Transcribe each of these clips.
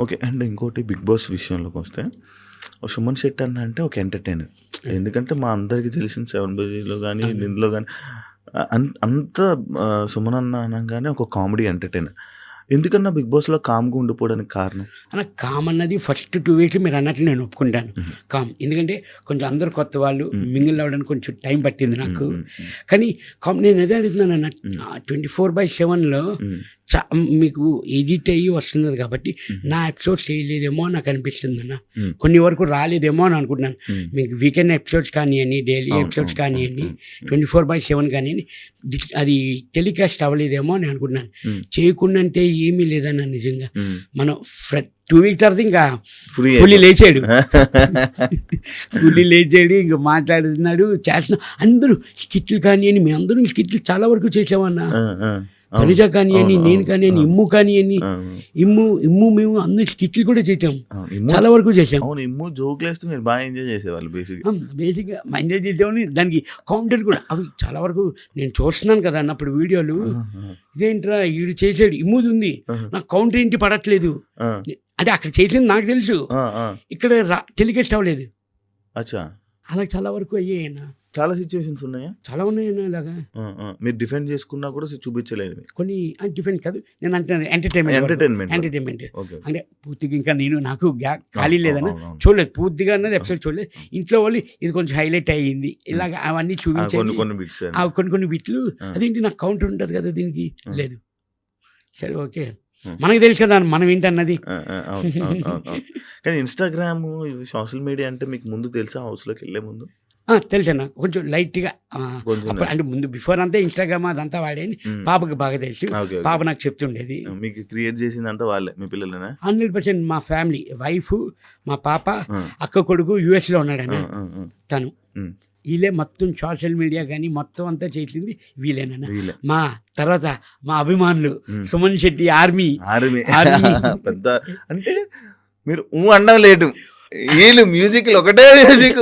Okay. And ఇంకోటి 'big boss' విషయంలోకొస్తే Suman Shetty అన్న అంటే ఒక ఎంటర్‌టైనర్. ఎందుకంటే మా అందరికి తెలిసిన 'సెవెన్ బేబీలో' గానీ, అవును. ఇందులో గానీ అంత సుమన్ అన్న అనంగానే ఒక కామెడీ ఎంటర్‌టైనర్. ఎందుకన్నా 'బిగ్ బాస్‌లో' కామ్‌గా ఉండిపోవడానికి కారణం? అన్న కామ్ అన్నది ఫస్ట్ 2 వీక్స్ మీరు అన్నట్లు నేను ఒప్పుకుంటాను. కామ్. ఎందుకంటే కొంచెం అందరూ కొత్త వాళ్ళు మింగిల్ అవ్వడానికి కొంచెం టైం పట్టింది నాకు. కానీ కామ్ నేను అదే అడుగుతున్నానన్న 24/7లో మీకు ఎడిట్ అయ్యి వస్తున్నది కాబట్టి నా ఎపిసోడ్స్ చేయలేదేమో అని నాకు అనిపిస్తుంది అన్న. కొన్ని వరకు రాలేదేమో అని అనుకుంటున్నాను. మీకు వీకెండ్ ఎపిసోడ్స్ కానివ్వండి, డైలీ ఎపిసోడ్స్ కానివ్వండి, 24/7 కానివ్వండి, అది టెలికాస్ట్ అవ్వలేదేమో అని అనుకుంటున్నాను. చేయకుండా అంటే ఏమీ లేదన్న నిజంగా. మనం 2 వీక్ తర్వాత ఇంకా పులి లేచాడు. పులి లేచాడు, ఇంకా మాట్లాడుతున్నాడు, చేస్తున్నాడు. అందరూ స్కిట్లు కానివ్వండి, మేము అందరం స్కిట్లు చాలా వరకు చేసామన్నా. తనుజ కానివ్వండి, నేను కానివ్వండి, ఇమ్ము కానివ్వండి, ఇమ్ము మేము అందరం స్కిట్లు కూడా చేసాం, చాలా వరకు చేసాం. అవును, ఇమ్ము జోక్లేస్తూ మీరు బాగా ఎంజాయ్ చేసేవాళ్ళు. బేసిక్గా ఎంజాయ్ చేసామని దానికి కౌంటర్ కూడా అవి చాలా వరకు నేను చూస్తున్నాను కదా అన్నప్పుడు వీడియోలు. ఇదేంట్రా వీడు చేసాడు, ఇమ్ముది ఉంది, నాకు కౌంటర్ ఏంటి పడట్లేదు అంటే అక్కడ చేసింది నాకు తెలుసు, ఇక్కడ టెలికాస్ట్ అవ్వలేదు. అచ్చా, అలా చాలా వరకు అయ్యాయన్నా. చాలా సిచ్యువేషన్స్ ఉన్నాయా? చాలా ఉన్నాయన్నా. ఇలాగా మీరు డిఫెండ్ చేసుకున్నా కూడా చూపించలేదు. కొన్ని డిఫెండ్ కాదు, నేను అంటున్నాను ఎంటర్టైన్మెంట్. అంటే పూర్తిగా ఇంకా నాకు ఖాళీ లేదన్నా, చూడలేదు పూర్తిగా అన్నది ఎపిసోడ్ చూడలేదు. ఇంట్లో వాళ్ళు ఇది కొంచెం హైలైట్ అయ్యింది ఇలాగ అవన్నీ చూపించాలి, కొన్ని బిట్లు. అదేంటి నాకు కౌంటర్ ఉంటుంది కదా దీనికి, లేదు. సరే ఓకే, మనకు తెలుసు కదా మనం ఏంటన్నది. కానీ ఇన్స్టాగ్రామ్, సోషల్ మీడియా అంటే మీకు ముందు తెలుసా? హౌస్లోకి వెళ్ళే ముందు తెలుసన్నా, కొంచెం లైట్గా. అంటే ముందు బిఫోర్ అంతా ఇన్స్టాగ్రామ్ అదంతా వాడేది. పాపకి బాగా తెలుసు, పాప నాకు చెప్తుండేది. మీకు క్రియేట్ చేసిందంతా వాళ్ళే, మీ పిల్లలేనా? 100% మా ఫ్యామిలీ, వైఫ్, మా పాప, అక్క కొడుకు US లో ఉన్నాడన్న తను. వీళ్ళే మొత్తం సోషల్ మీడియా కానీ మొత్తం అంతా చేసింది వీళ్ళేనన్నా. మా తర్వాత మా అభిమానులు సుమన్ శెట్టి ఆర్మీ పెద్ద. అంటే మీరు అండం లేటు, వీళ్ళు మ్యూజిక్ ఒకటే మ్యూజిక్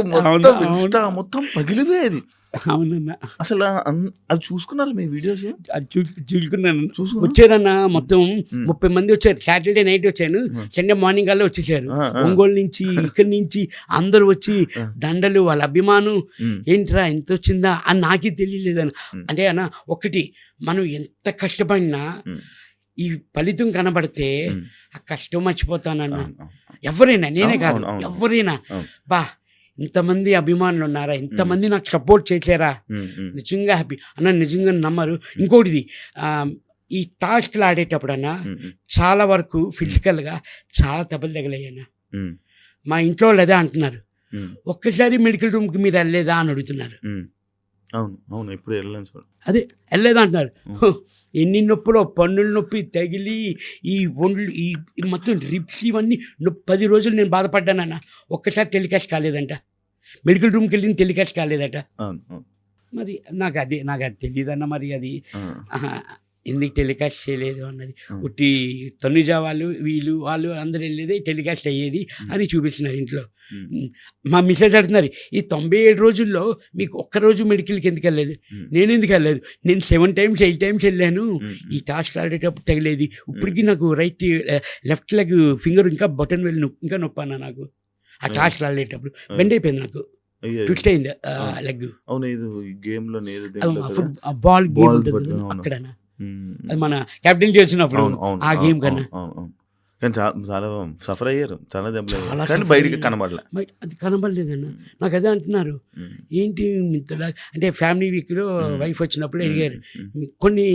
మొత్తం పగిలిపోయేది. అవునన్నా, అసలు అది చూసుకున్నారా మీ వీడియోస్? అది చూసుకున్నాను. వచ్చారన్నా మొత్తం 30 మంది వచ్చారు. సాటర్డే నైట్ వచ్చాను, సండే మార్నింగ్ కల్లా వచ్చేసారు. ఒంగోలు నుంచి, ఇక్కడి నుంచి అందరు వచ్చి దండలు, వాళ్ళ అభిమానం. ఏంట్రా ఎంత వచ్చిందా అని నాకే తెలియలేదన్న. అంటే అన్న ఒకటి, మనం ఎంత కష్టపడినా ఈ ఫలితం కనబడితే ఆ కష్టం మర్చిపోతానన్నా. ఎవరైనా, నేనే కాదు, ఎవరైనా బా ఇంతమంది అభిమానులు ఉన్నారా, ఇంతమంది నాకు సపోర్ట్ చేశారా, నిజంగా హ్యాపీ అన్న. నిజంగా నమ్మరు. ఇంకోటిది, ఈ టాస్క్లు ఆడేటప్పుడు అన్న చాలా వరకు ఫిజికల్గా చాలా దెబ్బలు తగిలాయన్న. మా ఇంట్లో వాళ్ళు అదే అంటున్నారు, ఒక్కసారి మెడికల్ రూమ్కి మీరు వెళ్ళలేదా అని అడుగుతున్నారు. అవును, ఇప్పుడు వెళ్ళాను, అదే వెళ్ళలేదా అంటున్నారు. ఎన్ని నొప్పులో, పన్నుల నొప్పి తగిలి, ఈ ఒండ్లు, ఈ మొత్తం రిప్స్ ఇవన్నీ 10 రోజులు నేను బాధపడ్డానన్న. ఒక్కసారి టెలికాస్ట్ కాలేదంట, మెడికల్ రూమ్కి వెళ్ళిన టెలికాస్ట్ కాలేదట. మరి నాకు అది తెలియదన్న. మరి అది ఎందుకు టెలికాస్ట్ చేయలేదు అన్నది. ఉట్టి తనుజ వాళ్ళు అందరు వెళ్ళేది టెలికాస్ట్ అయ్యేది అని చూపిస్తున్నారు ఇంట్లో. మా మిస్సెస్ అడుగుతున్నారు, ఈ 97 రోజుల్లో మీకు ఒక్కరోజు మెడికల్కి ఎందుకు వెళ్ళలేదు? నేను ఎందుకు వెళ్ళలేదు? నేను 7 times 8 times వెళ్ళాను. ఈ టాస్క్ ఆడేటప్పుడు తగిలేది. ఇప్పటికీ నాకు లెఫ్ట్ లెగ్ ఫింగర్ ఇంకా బటన్ వెళ్ళి ఇంకా నొప్పాను నాకు. ఆ టాస్క్ ఆడేటప్పుడు బెండ్ అయిపోయింది నాకు, ట్విస్ట్ అయింది లెగ్. బాల్ గేమ్ అక్కడనా, అది మన కెప్టెన్ వచ్చినప్పుడు ఆ గేమ్ కన్నా. కానీ చాలా సఫర్ అయ్యారు, చాలా దెబ్బలు, బయటికి అది కనబడలేదన్న. నాకు అదే అంటున్నారు, ఏంటి ఇంతలా అంటే. ఫ్యామిలీ వీక్లో వైఫ్ వచ్చినప్పుడు అడిగారు, కొన్ని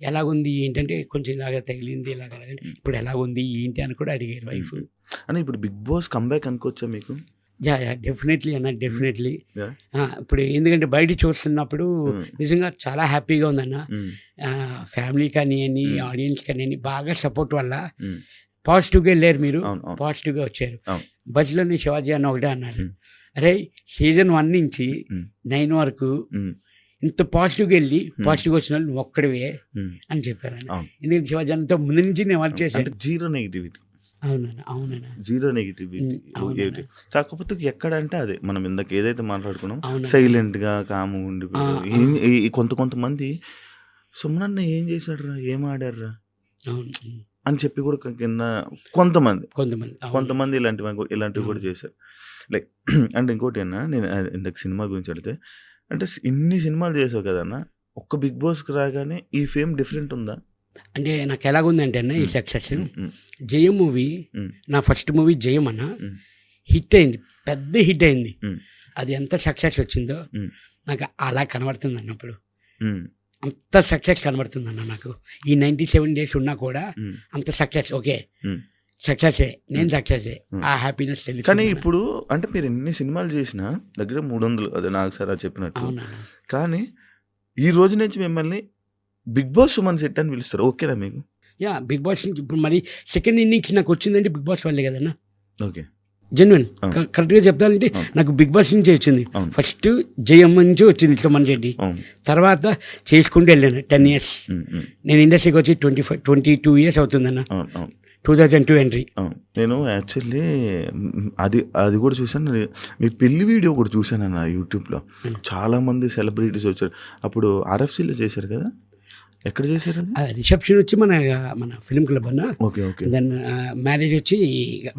ఎలాగుంది ఏంటంటే, కొంచెం ఇలాగా తగిలింది ఇలాగ, ఇప్పుడు ఎలాగుంది ఏంటి అని కూడా అడిగారు వైఫ్. అని ఇప్పుడు 'బిగ్ బాస్' కంబ్యాక్ అనుకోవచ్చా మీకు? డెఫినెట్లీ అన్న, డెఫినెట్లీ. ఇప్పుడు ఎందుకంటే బయట చూస్తున్నప్పుడు నిజంగా చాలా హ్యాపీగా ఉందన్న. ఫ్యామిలీ కానివ్వండి, ఆడియన్స్ కానివ్వండి, బాగా సపోర్ట్ వల్ల పాజిటివ్గా వెళ్ళారు. మీరు పాజిటివ్గా వచ్చారు. బజ్లోని శివాజీ అన్న ఒకటే అన్నారు, అరే సీజన్ 1 నుంచి 9 వరకు ఇంత పాజిటివ్గా వెళ్ళి పాజిటివ్గా వచ్చిన వాళ్ళు నువ్వు ఒక్కడివే అని చెప్పారు. ఎందుకంటే శివాజీ అన్నతో ముందు నుంచి నేను వర్క్ చేశాను. Zero negativity. అవునన్నా, జీరో నెగిటివిటీ. కాకపోతే ఎక్కడంటే అదే మనం ఇందాక ఏదైతే మాట్లాడుకున్నాం, సైలెంట్గా కాము ఉండిపోయి కొంతమంది సుమనన్న ఏం చేశాడురా, ఏం ఆడారా అని చెప్పి కూడా కింద కొంతమంది అవును. కొంతమంది ఇలాంటివి కూడా చేశారు. లైక్ అంటే ఇంకోటి అన్న, నేను ఇందాక సినిమా గురించి అడిగితే, అంటే ఇన్ని సినిమాలు చేసావు కదన్నా, ఒక్క బిగ్ బాస్కి రాగానే ఈ ఫేమ్ డిఫరెంట్ ఉందా? అంటే నాకు ఎలాగుందంటే అన్న ఈ సక్సెస్, ఉమ్, జయం మూవీ, ఉమ్, నా ఫస్ట్ మూవీ జయం అన్న, ఉమ్, హిట్ అయింది, పెద్ద హిట్ అయింది. ఉమ్, అది ఎంత సక్సెస్ వచ్చిందో ఉమ్, నాకు అలా కనబడుతుంది అన్నప్పుడు, ఉమ్, అంత సక్సెస్ కనబడుతుంది అన్న నాకు. ఈ 97 days ఉన్నా కూడా ఉమ్, అంత సక్సెస్, ఓకే ఉమ్. సక్సెసే, నేను సక్సెసే, ఆ హ్యాపీనెస్ కానీ తెలుసు. ఇప్పుడు అంటే మీరు ఎన్ని సినిమాలు చేసినా దగ్గర 300, అదే నాకు సార్ చెప్పినట్టు. అవునా? కానీ ఈ రోజు నుంచి మిమ్మల్ని బిగ్ బాస్ సుమన్ శెట్టి అని పిలుస్తారు. ఓకేనా మీకు? యా, బిగ్ బాస్ నుంచి ఇప్పుడు మరి సెకండ్ ఇన్నింగ్స్ నాకు వచ్చిందంటే బిగ్ బాస్ వల్లే కదన్నా. ఓకే. జెన్యున్ అవును. కరెక్ట్గా చెప్తానంటే అవును. నాకు బిగ్ బాస్ నుంచి వచ్చింది. అవును. ఫస్ట్ జయం నుంచి వచ్చింది సుమన్ రెడ్డి, అవును. తర్వాత చేసుకుంటూ వెళ్ళాను 10 years. ఉమ్, ఉమ్. నేను ఇండస్ట్రీకి వచ్చి 22 years అవుతుందన్న. అవును, అవును, 2002 ఎంట్రీ. అవును. నేను యాక్చువల్లీ అది కూడా చూసాను. మీ పెళ్లి వీడియో కూడా చూశానన్న యూట్యూబ్లో. చాలా మంది సెలబ్రిటీస్ వచ్చారు. అప్పుడు RFCలో చేశారు కదా, ఎక్కడ చేశారు అది? రిసెప్షన్ వచ్చి మన మన ఫిల్మ్ క్లబ్ అన్న, ఓకే, ఓకే. దెన్ మ్యారేజ్ వచ్చి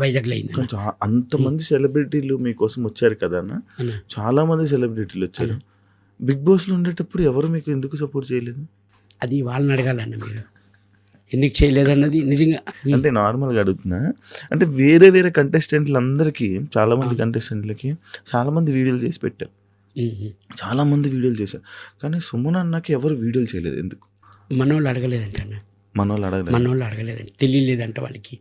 వైజాగ్లో అయింది అన్న. అంతమంది సెలబ్రిటీలు మీకోసం వచ్చారు కదా అన్న, అన్న. చాలా మంది సెలబ్రిటీలు వచ్చారు. బిగ్ బాస్లో ఉండేటప్పుడు ఎవరు మీకు ఎందుకు సపోర్ట్ చేయలేదు? అది వాళ్ళని అడగాలన్న మీరు, ఎందుకు చేయలేదన్నది నిజంగా. అంటే నార్మల్గా అడుగుతున్నా, అంటే వేరే వేరే కంటెస్టెంట్లు అందరికీ, చాలా మంది కంటెస్టెంట్లకి చాలా మంది వీడియోలు చేసి పెట్టారు, చాలా మంది వీడియోలు చేశారు. కానీ సుమన్ అన్నకి ఎవరు వీడియోలు చేయలేదు, ఎందుకు? మనోళ్ళు అడగలేదంట అన్న, మనోళ్ళు అడగలేదు. మనోళ్ళు అడగలేదంట, తెలియలేదంట వాళ్ళకి.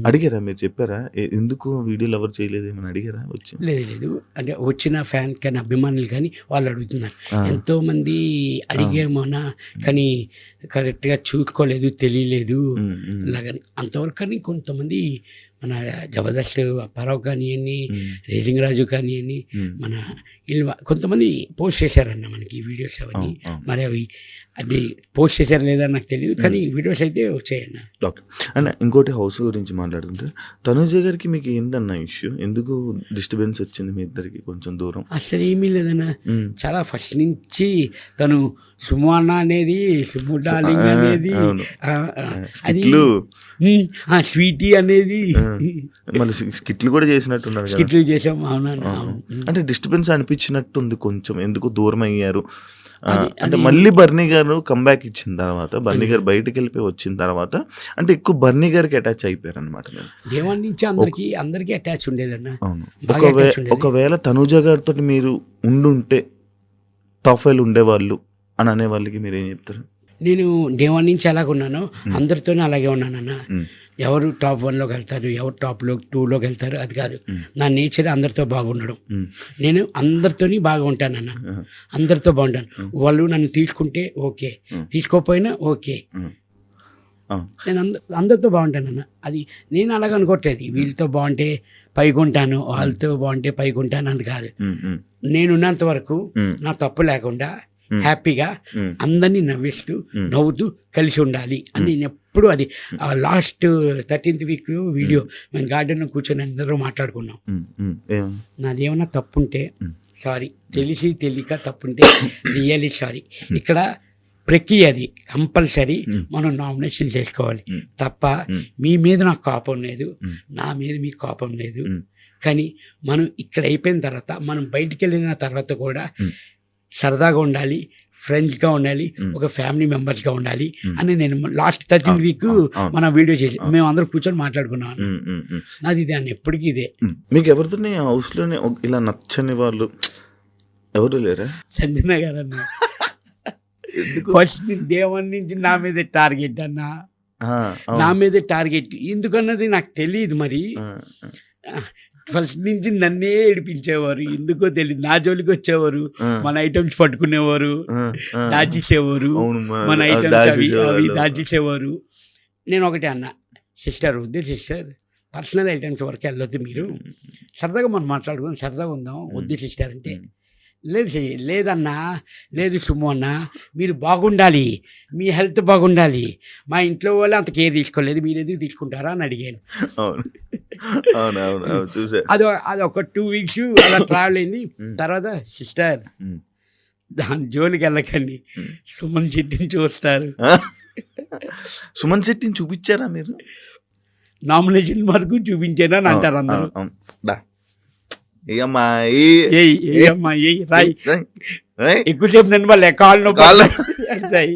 అడిగారా మీరు? చెప్పారా ఎందుకు వీడియోలు ఎవరు చేయలేదు ఏమని అడిగారా వచ్చి? లేదు, అంటే వచ్చిన ఫ్యాన్ కానీ అభిమానులు కానీ వాళ్ళు అడుగుతున్నారు. ఎంతోమంది అడిగేమోనా కానీ కరెక్ట్గా చూసుకోలేదు, తెలియలేదు అలాగని అంతవరకు. కానీ కొంతమంది మన జబర్దస్త్ అప్పారావు కానివ్వండి, రేజింగ్ రాజు కానివ్వండి, మన వీళ్ళు కొంతమంది పోస్ట్ చేశారన్న మనకి ఈ వీడియోస్ అవన్నీ. మరి అవి అది పోస్ట్ చేశారు లేదా నాకు తెలియదు, కానీ వీడియోస్ అయితే వచ్చాయన్న. ఓకే. అండ్ ఇంకోటి హౌస్ గురించి మాట్లాడుతుంటే, తనుజ గారికి మీకు ఏంటన్న ఇష్యూ? ఎందుకు డిస్టర్బెన్స్ వచ్చింది మీ ఇద్దరికి కొంచెం దూరం? అసలు ఏమీ లేదన్న, చాలా ఫస్ట్ నుంచి తను సుము అన్న అనేది, సుము డార్లింగ్ అనేది, అది స్వీటీ అనేది, మళ్ళీ స్కిట్లు కూడా చేసినట్టున్నారు కదా. స్కిట్లు చేసాం. అవునా? అంటే డిస్టర్బెన్స్ అనిపించినట్టుంది కొంచెం, ఎందుకు దూరం అయ్యారు అంటే మళ్ళీ బర్నీ గారు కంబ్యాక్ ఇచ్చిన తర్వాత, బర్నీ గారు బయటకు వెళ్ళిపోయి వచ్చిన తర్వాత అంటే ఎక్కువ బర్నీ గారికి అటాచ్ అయిపోయారు అనమాట. దేవాన్ నుంచి అందరికీ అటాచ్ ఉండేదన్న. అవును. ఒకవేళ తనుజ గారితో మీరు ఉండుంటే టాప్ 5 ఉండేవాళ్ళు అని అనే వాళ్ళకి మీరు ఏం చెప్తారు? నేను దేవాన్ నుంచి అలాగే ఉన్నాను, అందరితోనే అలాగే ఉన్నానన్న. ఎవరు టాప్ 1లోకి వెళ్తారు, ఎవరు టాప్ 2లోకి వెళ్తారు అది కాదు. నా నేచర్ అందరితో బాగుండడం. నేను అందరితోని బాగా ఉంటానన్న, అందరితో బాగుంటాను. వాళ్ళు నన్ను తీసుకుంటే ఓకే, తీసుకోకపోయినా ఓకే, నేను అందరితో బాగుంటానన్న. అది నేను అలాగ అనుకోవట్లేదు, వీళ్ళతో బాగుంటే పైకి ఉంటాను, వాళ్ళతో బాగుంటే పైకి ఉంటాను అది కాదు. నేనున్నంత వరకు నా తప్పు లేకుండా హ్యాపీగా అందరినీ నవ్వుతూ కలిసి ఉండాలి అని నేను ఎప్పుడు, అది లాస్ట్ 13th week వీడియో మేము గార్డెన్లో కూర్చొని అందరూ మాట్లాడుకున్నాం. నాదేమన్నా తప్పుంటే సారీ, తెలియక తప్పుంటే రియలీ సారీ. ఇక్కడ ప్రక్రియ అది కంపల్సరీ మనం నామినేషన్ చేసుకోవాలి తప్ప మీ మీద నాకు కోపం లేదు, నా మీద మీకు కోపం లేదు. కానీ మనం ఇక్కడ అయిపోయిన తర్వాత, మనం బయటికి వెళ్ళిన తర్వాత కూడా సరదాగా ఉండాలి, ఫ్రెండ్స్గా ఉండాలి, ఒక ఫ్యామిలీ మెంబర్స్గా ఉండాలి అని నేను లాస్ట్ 13th week మన వీడియో చేసి మేము అందరూ కూర్చొని మాట్లాడుకున్నాం. నాది దాన్ని ఎప్పటికీ ఇదే. మీకు ఎవరితో హౌస్లోనే ఇలా నచ్చని వాళ్ళు ఎవరు లేరా? సంజన గారు అన్న ఫస్ట్ దేవన్ నుంచి నా మీద టార్గెట్ అన్న, నా మీద టార్గెట్ ఎందుకన్నది నాకు తెలియదు. మరి ఫస్ట్ నుంచి నన్నే ఏడిపించేవారు, ఎందుకో తెలియదు. నా జోలికి వచ్చేవారు, మన ఐటమ్స్ పట్టుకునేవారు, దాచేసేవారు, మన ఐటమ్స్ అవి దాచేసేవారు. నేను ఒకటే అన్న, సిస్టర్ పర్సనల్ ఐటమ్స్ వరకు వెళ్ళొద్దు, మీరు సరదాగా మనం మాట్లాడుకుని సరదాగా ఉందాం, వద్దు సిస్టర్ అంటే, లేదన్నా, లేదు సుము అన్న, మీరు బాగుండాలి, మీ హెల్త్ బాగుండాలి, మా ఇంట్లో వాళ్ళు అంత కేర్ తీసుకోలేదు, మీరు ఎందుకు తీసుకుంటారా అని అడిగాను. అది ఒక 2 weeks అలా ట్రావెల్ అయింది. తర్వాత సిస్టర్ దాని జోలికి వెళ్ళకండి, సుమన్ శెట్టిని చూస్తారు, సుమన్ శెట్టిని చూపించారా మీరు? నామినేషన్ వరకు చూపించాను అని అంటారు అందరూ. అవును. దా. ఏమ్మా ఏయ్ అమ్మా ఏయ్ రాయ్ ఎక్కువసేపు నన్ను వాళ్ళు కాళ్ళు అవుతాయి.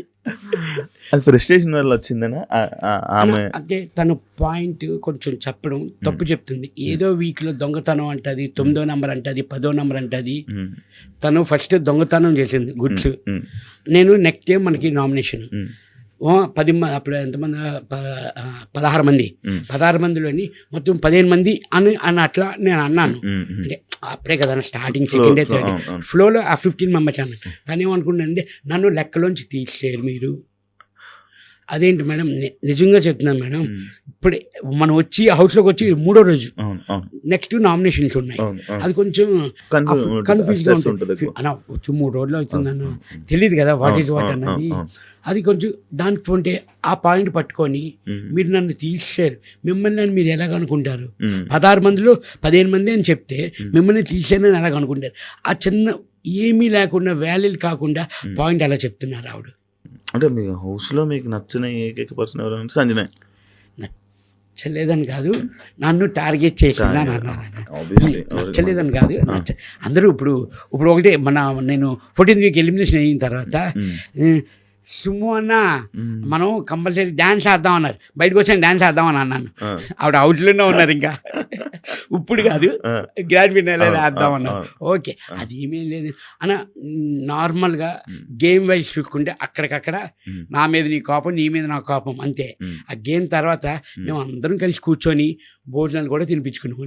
అది ఫ్రస్ట్రేషన్ వల్ల వచ్చిందనా ఆమె? అంటే తను పాయింట్ కొంచెం చెప్పడం తప్పు చెప్తుంది. ఏదో వీక్లో దొంగతనం అంటది, 9వ నంబర్ అంటది, 10వ నంబర్ అంటది. తను ఫస్ట్ దొంగతనం చేసింది గుడ్స్. నేను నెక్స్ట్ టైం మనకి నామినేషన్ 10 మంది, అప్పుడు ఎంతమంది 16 మంది, 16 మందిలోని మొత్తం 15 మంది అని అట్లా నేను అన్నాను. అంటే అప్పుడే కదా స్టార్టింగ్ సెకండ్ డే థర్డ్ ఫ్లోలో ఆ 15 మెంబర్స్ అన్నాను. కానీ ఏమనుకుంటుంది, నన్ను లెక్కలోంచి తీసేరు మీరు. అదేంటి మేడం, నిజంగా చెప్తున్నాను మేడం. ఇప్పుడు మనం వచ్చి హౌస్లోకి వచ్చి 3వ రోజు నెక్స్ట్ నామినేషన్స్ ఉన్నాయి. అది కొంచెం కన్ఫ్యూజ్గా ఉంటుంది. అన్న వచ్చి 3 రోజులు అవుతుందన్న తెలియదు కదా వాట్ ఈజ్ వాట్ అన్నది. అది కొంచెం దానికి ఉంటే ఆ పాయింట్ పట్టుకొని మీరు నన్ను తీసేశారు, మిమ్మల్ని అని మీరు ఎలాగనుకుంటారు? 16 మందిలో 15 మంది అని చెప్తే మిమ్మల్ని తీసేనని ఎలాగనుకుంటారు? ఆ చిన్న ఏమీ లేకుండా వ్యాల్యూలు కాకుండా పాయింట్ అలా చెప్తున్నారు ఆవిడ. అంటే మీ హౌస్లో మీకు నచ్చిన ఏకైక పర్సన్ ఎవరంటే సంజన. నచ్చలేదని కాదు, నన్ను టార్గెట్ చేసిందా నచ్చలేదని కాదు. అందరూ ఇప్పుడు ఒకటే నేను 14th వీక్ ఎలిమినేషన్ అయిన తర్వాత సుమ్ము అన్న మనం కంపల్సరీ డ్యాన్స్ వేద్దాం అన్నారు. బయటకు వచ్చాను డ్యాన్స్ వేద్దామని అన్నాను. ఆవిడ హౌస్లోనే ఉన్నారు. ఇంకా ఇప్పుడు కాదు గ్రాండ్ ఫినాలే వేద్దాం అన్నారు. ఓకే, అది ఏమీ లేదు అన్న. నార్మల్గా గేమ్ వైజ్ చూసుకుంటే అక్కడికక్కడ నా మీద నీ కోపం, నీ మీద నా కోపం అంతే. ఆ గేమ్ తర్వాత మేము అందరం కలిసి కూర్చొని భోజనాలు కూడా తినిపించుకున్నాం.